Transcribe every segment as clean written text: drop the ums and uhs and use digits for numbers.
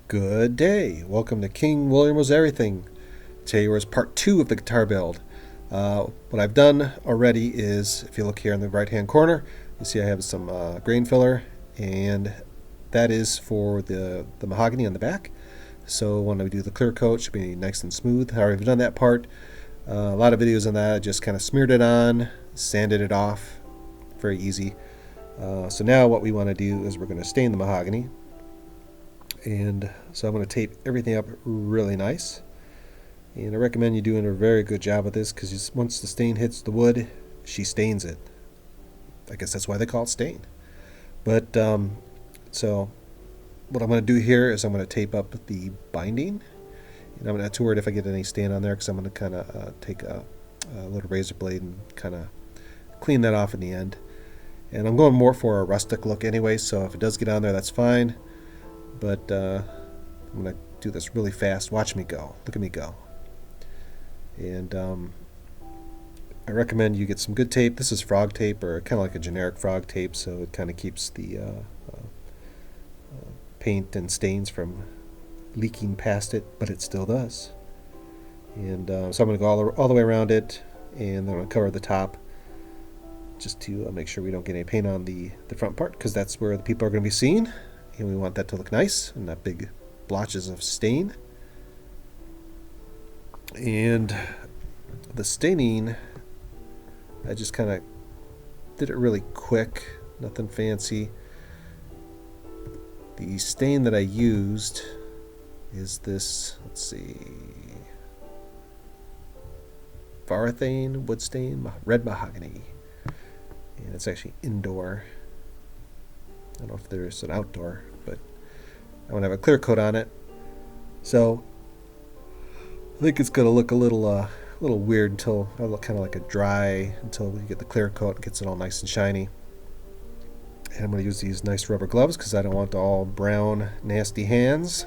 Good day. Welcome to King William Was Everything. Today was part 2 of the guitar build. What I've done already is, if you look here in the right hand corner, you see I have some grain filler, and that is for the mahogany on the back. So when I do the clear coat, it should be nice and smooth. I already done that part. A lot of videos on that. I just kind of smeared it on, sanded it off. Very easy. So now what we want to do is we're going to stain the mahogany. And so I'm going to tape everything up really nice, and I recommend you doing a very good job with this because once the stain hits the wood, she stains it. I guess that's why they call it stain. But so what I'm going to do here is I'm going to tape up the binding, and I'm not too worried if I get any stain on there because I'm going to kind of take a little razor blade and kind of clean that off in the end. And I'm going more for a rustic look anyway, so if it does get on there, that's fine. But I'm going to do this really fast. Watch me go. Look at me go. And I recommend you get some good tape. This is frog tape, or kind of like a generic frog tape, so it kind of keeps the paint and stains from leaking past it, but it still does. And so I'm going to go all the way around it, and then I'm going to cover the top just to make sure we don't get any paint on the front part, because that's where the people are going to be seen. And we want that to look nice and not big blotches of stain. And the staining, I just kind of did it really quick, nothing fancy. The stain that I used is this, let's see, Varathane wood stain, red mahogany. And it's actually indoor. I don't know if there's an outdoor, but I want to have a clear coat on it. So I think it's going to look a little weird until I look kind of like a dry until we get the clear coat and gets it all nice and shiny. And I'm going to use these nice rubber gloves because I don't want all brown nasty hands.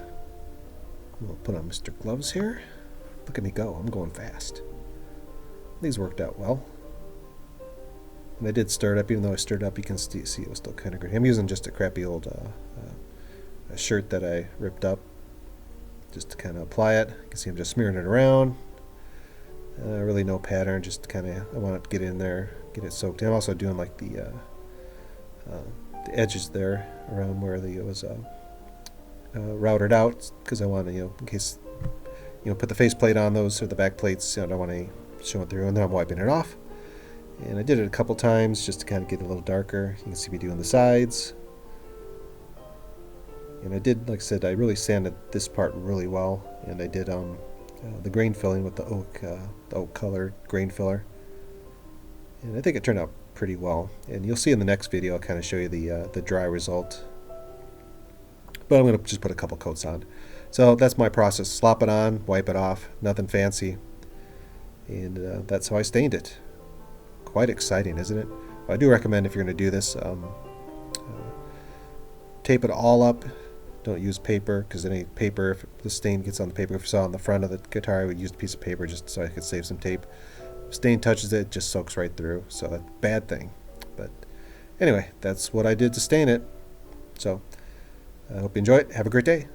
We'll put on Mr. Gloves here. Look at me go. I'm going fast. These worked out well. And I did stir it up. Even though I stirred it up, you can see it was still kind of gritty. I'm using just a crappy old a shirt that I ripped up just to kind of apply it. You can see I'm just smearing it around. Really no pattern, just kind of, I want it to get in there, get it soaked in. I'm also doing like the edges there around where it was routed out, because I want to, in case, put the faceplate on those or the back plates, I don't want to show it through, and then I'm wiping it off. And I did it a couple times just to kind of get it a little darker. You can see me doing the sides. And I did, like I said, I really sanded this part really well. And I did the grain filling with the oak colored grain filler. And I think it turned out pretty well. And you'll see in the next video, I'll kind of show you the dry result. But I'm going to just put a couple coats on. So that's my process. Slop it on, wipe it off, nothing fancy. And that's how I stained it. Quite exciting, isn't it? I do recommend, if you're going to do this, tape it all up. Don't use paper, because any paper, if the stain gets on the paper, if you saw on the front of the guitar, I would use a piece of paper just so I could save some tape. If stain touches it, it just soaks right through, so that's a bad thing. But anyway, that's what I did to stain it. So I hope you enjoy it. Have a great day.